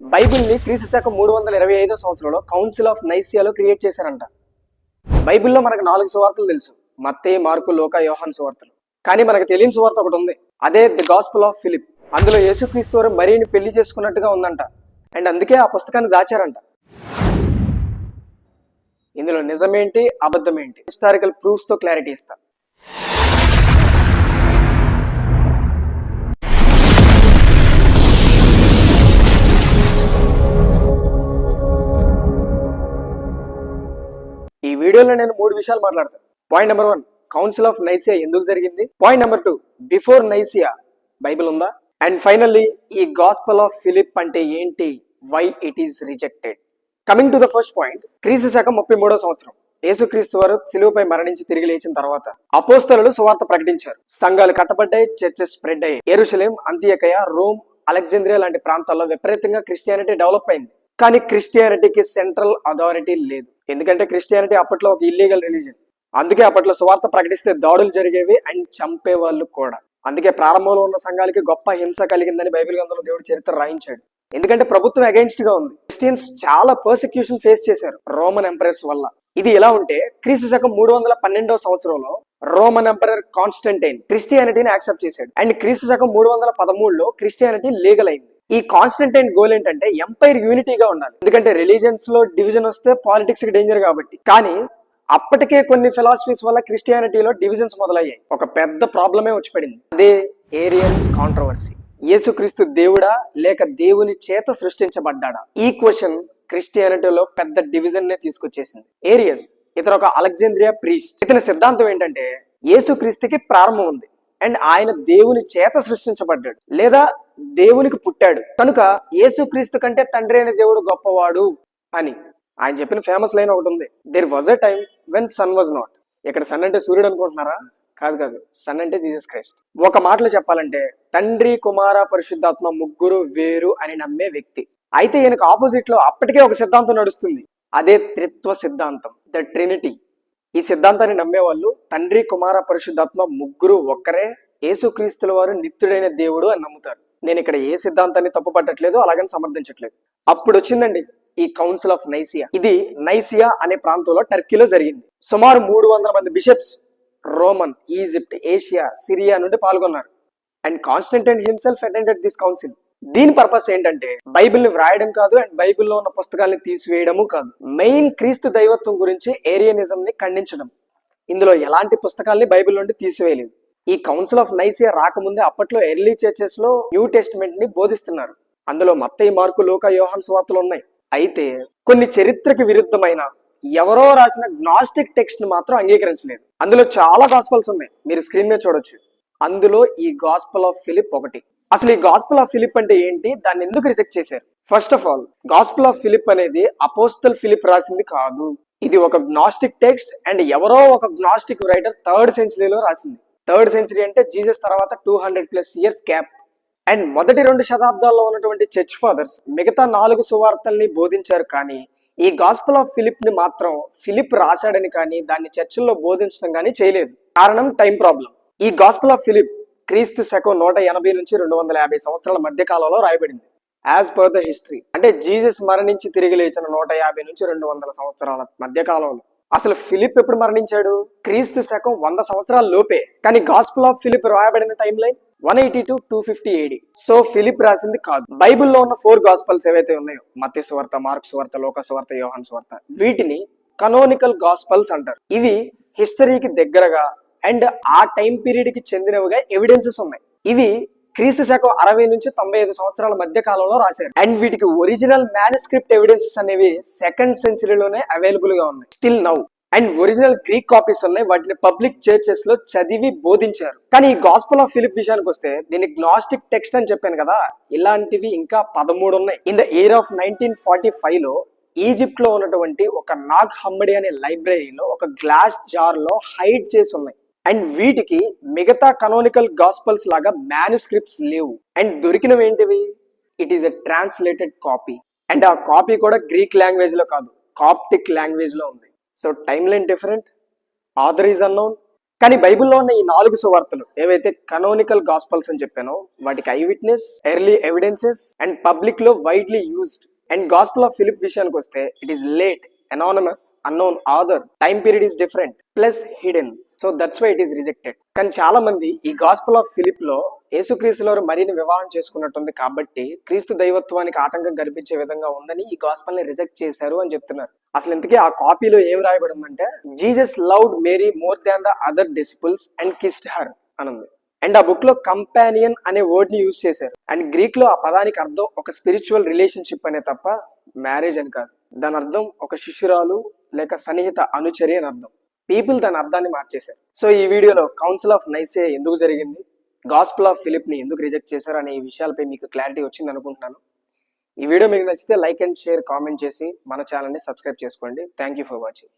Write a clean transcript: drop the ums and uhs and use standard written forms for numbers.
బైబిల్ని క్రీస్తు శకం 325 సంవత్సరంలో కౌన్సిల్ ఆఫ్ నైసియాలో క్రియేట్ చేశారంట. బైబిల్లో మనకు 4 సువార్తలు తెలుసు, మత్తయి, మార్కు, లూకా, యోహాను సువార్తలు. కానీ మనకు తెలియని సువార్త ఒకటి ఉంది, అదే ది గాస్పెల్ ఆఫ్ ఫిలిప్. అందులో యేసుక్రీస్తు వారు మరియని పెళ్లి చేసుకున్నట్టుగా ఉందంట. అండ్ అందుకే ఆ పుస్తకాన్ని దాచారంట. ఇందులో నిజమేంటి అబద్ధమేంటి హిస్టారికల్ ప్రూఫ్స్ తో క్లారిటీ ఇస్తా. ఈ వీడియోలో నేను 3 విషయాలు మాట్లాడతాను. Point number 1, Council of Nicaea ఎందుకు జరిగింది. Point number 2, before Nicaea Bible ఉందా. అండ్ ఫైనల్లీ ఈ గాస్పెల్ ఆఫ్ ఫిలిప్ అంటే ఏంటి, why it is rejected. Coming to the first point, క్రీస్తు శకం 33వ సంవత్సరం యేసుక్రీస్తు వారు శిలువపై మరణించి తిరిగి లేచిన తర్వాత అపోస్తలులు సువార్త ప్రకటించారు. సంఘాలు కట్టబడ్డాయి, చర్చెస్ స్ప్రెడ్ అయ్యాయి. యెరూషలేం, అంతియొకయ, రోమ్, అలెగ్జాంద్రియా లాంటి ప్రాంతాల్లో విపరీతంగా క్రిస్టియానిటీ డెవలప్ అయింది. కానీ క్రిస్టియానిటీకి సెంట్రల్ అథారిటీ లేదు. ఎందుకంటే క్రిస్టియానిటీ అప్పట్లో ఒక ఇల్లీగల్ రిలీజన్. అందుకే అప్పట్లో సువార్త ప్రకటిస్తే దాడులు జరిగేవి అండ్ చంపేవాళ్ళు కూడా. అందుకే ప్రారంభంలో ఉన్న సంఘాలకి గొప్ప హింస కలిగిందని బైబిల్ గ్రంథంలో దేవుడు చరిత్ర రాయించాడు. ఎందుకంటే ప్రభుత్వం అగైన్స్ట్ గా ఉంది. క్రిస్టియన్స్ చాలా పర్సిక్యూషన్ ఫేస్ చేశారు రోమన్ ఎంపరర్స్ వల్ల. ఇది ఎలా ఉంటే క్రీస్తు శకం 312వ సంవత్సరంలో రోమన్ ఎంపరర్ కాన్స్టంటైన్ క్రిస్టియానిటీని యాక్సెప్ట్ చేశాడు. అండ్ క్రీస్తు శకం 313లో క్రిస్టియానిటీ లీగల్ అయింది. ఈ కాన్స్టంటైన్ గోల్ ఏంటంటే ఎంపైర్ యూనిటీగా ఉండాలి. ఎందుకంటే రిలీజియన్స్ లో డివిజన్ వస్తే పాలిటిక్స్ కి డేంజర్ కాబట్టి. కానీ అప్పటికే కొన్ని ఫిలాసఫీస్ వల్ల క్రిస్టియానిటీలో డివిజన్స్ మొదలయ్యాయి. ఒక పెద్ద ప్రాబ్లమే వచ్చి పడింది, అదే ఏరియన్ కాంట్రవర్సీ. యేసుక్రీస్తు దేవుడా లేక దేవుని చేత సృష్టించబడ్డాడా? ఈ క్వశ్చన్ క్రిస్టియానిటీలో పెద్ద డివిజన్ నే తీసుకొచ్చేసింది. ఏరియస్ ఇతను ఒక అలెగ్జాంద్రియా ప్రీస్ట్. ఇతని సిద్ధాంతం ఏంటంటే యేసుక్రీస్తుకి ప్రారంభం ఉంది అండ్ ఆయన దేవుని చేత సృష్టించబడ్డాడు లేదా దేవునికి పుట్టాడు కనుక యేసుక్రీస్తు కంటే తండ్రి అయిన దేవుడు గొప్పవాడు అని ఆయన చెప్పిన ఫేమస్ లైన్ ఒకటి ఉంది, there was a time when son was not. ఇక్కడ సన్ అంటే సూర్యుడు అనుకుంటున్నారా? కాదు, సన్ అంటే జీసస్ క్రైస్ట్. ఒక మాటలో చెప్పాలంటే తండ్రి, కుమార, పరిశుద్ధాత్మ ముగ్గురు వేరు అని నమ్మే వ్యక్తి. అయితే ఈయనకు ఆపోజిట్ లో అప్పటికే ఒక సిద్ధాంతం నడుస్తుంది, అదే త్రిత్వ సిద్ధాంతం, ద ట్రినిటీ. ఈ సిద్ధాంతాన్ని నమ్మేవాళ్ళు తండ్రి, కుమార, పరిశుద్ధాత్మ ముగ్గురు ఒక్కరే, యేసుక్రీస్తుల వారు నిత్యుడైన దేవుడు అని నమ్ముతారు. నేను ఇక్కడ ఏ సిద్ధాంతాన్ని తప్పు పట్టట్లేదు, అలాగని సమర్థించట్లేదు. అప్పుడు వచ్చిందండి ఈ కౌన్సిల్ ఆఫ్ నైసియా. ఇది నైసియా అనే ప్రాంతంలో టర్కీలో జరిగింది. సుమారు 300 మంది bishops Roman, Egypt, Asia, Syria నుండి పాల్గొన్నారు. And Constantine himself attended this council. దీని పర్పస్ ఏంటంటే బైబిల్ ని వ్రాయడం కాదు అండ్ బైబిల్లో ఉన్న పుస్తకాలను తీసివేయడము కాదు, మెయిన్ క్రీస్తు దైవత్వం గురించి ఏరియనిజం ని ఖండించడం. ఇందులో ఎలాంటి పుస్తకాల్ని బైబిల్ నుండి తీసివేయలేదు. ఈ కౌన్సిల్ ఆఫ్ నైసియా రాకముందే అప్పట్లో ఎర్లీ చర్చెస్ లో న్యూ టెస్టిమెంట్ ని బోధిస్తున్నారు. అందులో మత్తయి, మార్కు, లూకా, యోహాను సువార్తలు ఉన్నాయి. అయితే కొన్ని చరిత్రకి విరుద్ధమైన ఎవరో రాసిన గ్నాస్టిక్ టెక్స్ట్ ని మాత్రం అంగీకరించలేదు. అందులో చాలా గాస్పల్స్ ఉన్నాయి, మీరు స్క్రీన్ మీద చూడొచ్చు. అందులో ఈ గాస్పల్ ఆఫ్ ఫిలిప్ ఒకటి. అసలు ఈ గాస్పల్ ఆఫ్ ఫిలిప్ అంటే ఏంటి, దాన్ని ఎందుకు రిజెక్ట్ చేశారు? First of all, Gospel of Philip అనేది అపోస్తల్ ఫిలిప్ రాసింది కాదు. ఇది ఒక గ్నాస్టిక్ టెక్స్ట్ అండ్ ఎవరో ఒక గ్నాస్టిక్ రైటర్ 3rd సెంచరీలో రాసింది. 3rd సెంచరీ అంటే జీసస్ తర్వాత 200+ ఇయర్స్ గ్యాప్. అండ్ మొదటి 2 శతాబ్దాల్లో ఉన్నటువంటి చర్చ్ ఫాదర్స్ మిగతా 4 సువార్తల్ని బోధించారు. కానీ ఈ గాస్పల్ ఆఫ్ ఫిలిప్ ని మాత్రం ఫిలిప్ రాశాడని కానీ దాన్ని చర్చిల్లో బోధించడం కానీ చేయలేదు. కారణం టైం ప్రాబ్లం. ఈ గాస్పల్ ఆఫ్ ఫిలిప్ క్రీస్తు శకం 180 నుంచి 250 సంవత్సరాల మధ్య కాలంలో రాయబడింది యాజ్ పర్ ద హిస్టరీ. అంటే జీసస్ మరణించి తిరిగి లేచిన 150 నుంచి 200 సంవత్సరాల మధ్య కాలంలో. అసలు ఫిలిప్ ఎప్పుడు మరణించాడు? క్రీస్తు శకం 100 సంవత్సరాల లోపే. కానీ గాస్పల్ ఆఫ్ ఫిలిప్ రాయబడిన timeline 180 to 250 AD. So Philip రాసింది కాదు. బైబిల్లో ఉన్న 4 గాస్పల్స్ ఏవైతే ఉన్నాయో, మత్తయి సువార్త, మార్కు సువార్త, లూకా సువార్త, యోహాను సువార్త, వీటిని కనోనికల్ గాస్పల్స్ అంటారు. ఇవి హిస్టరీకి దగ్గరగా అండ్ ఆ టైం పీరియడ్ కి చెందినవిగా ఎవిడెన్సెస్ ఉన్నాయి. ఇవి క్రీస్తు శకం 60 నుంచి 95 సంవత్సరాల మధ్య కాలంలో రాశారు. అండ్ వీటికి ఒరిజినల్ మ్యానుస్క్రిప్ట్ ఎవిడెన్సెస్ అనేవి 2nd సెంచరీలోనే అవైలబుల్ గా ఉన్నాయి still now. And original Greek copies ఉన్నాయి, వాటిని పబ్లిక్ చర్చెస్ లో చదివి బోధించారు. కానీ ఈ గాస్పల్ ఆఫ్ ఫిలిప్ విషయానికి వస్తే దీన్ని గ్నాస్టిక్ టెక్స్ట్ అని చెప్పాను కదా, ఇలాంటివి ఇంకా 13 ఉన్నాయి. ఇన్ ద ఇయర్ ఆఫ్ 1945 లో ఈజిప్ట్ లో ఉన్నటువంటి ఒక నాగ్ హమ్మడి అనే లైబ్రరీలో ఒక గ్లాస్ జార్ లో హైడ్ చేసి ఉన్నాయి. అండ్ వీటికి మిగతా కనోనికల్ గాస్పల్స్ లాగా మ్యానుస్క్రిప్ట్స్ లేవు. అండ్ దొరికినవి ఏంటివి? It is a translated copy. And ఆ కాపీ కూడా గ్రీక్ లాంగ్వేజ్ లో కాదు, కాప్టిక్ లాంగ్వేజ్ లో ఉంది. So timeline different, author is unknown, కానీ బైబిల్లో ఉన్న ఈ 4 సువార్తలు ఏవైతే కనోనికల్ గాస్పల్స్ అని చెప్పానో వాటికి I witness, early evidences and public లో widely used. And gospel of Philip విషయానికి వస్తే it is late, anonymous, unknown author, time period is different, plus hidden. So that's why it is rejected. కానీ చాలా మంది ఈ గాస్పల్ ఆఫ్ ఫిలిప్ లో యేసుక్రీస్తులో మరిని వివాహం చేసుకున్నట్టుంది కాబట్టి క్రీస్తు దైవత్వానికి ఆటంకం కల్పించే విధంగా ఉందని ఈ గాస్పల్ ని రిజెక్ట్ చేశారు అని చెప్తున్నారు. అసలు ఇంతకీ ఆ కాపీలో ఏం రాయబడి ఉందంటే Jesus loved Mary more than the other disciples and kissed her అని ఉంది. అండ్ ఆ బుక్ లో కంపానియన్ అనే వర్డ్ ని యూజ్ చేశారు. అండ్ గ్రీక్ లో ఆ పదానికి అర్థం ఒక స్పిరిచువల్ రిలేషన్షిప్ అనే తప్ప మ్యారేజ్ అని కాదు. దాని అర్థం ఒక శిష్యురాలు లేక సన్నిహిత అనుచరి అని అర్థం. పీపుల్ దాని అర్థాన్ని మార్చేశారు. సో ఈ వీడియోలో కౌన్సిల్ ఆఫ్ నైసియా ఎందుకు జరిగింది, గాస్పల్ ఆఫ్ ఫిలిప్ ని ఎందుకు రిజెక్ట్ చేశారు అనే ఈ విషయాలపై మీకు క్లారిటీ వచ్చింది అనుకుంటున్నాను. ఈ వీడియో మీకు నచ్చితే లైక్ అండ్ షేర్, కామెంట్ చేసి మన ఛానల్ ని సబ్స్క్రైబ్ చేసుకోండి. Thank you for watching.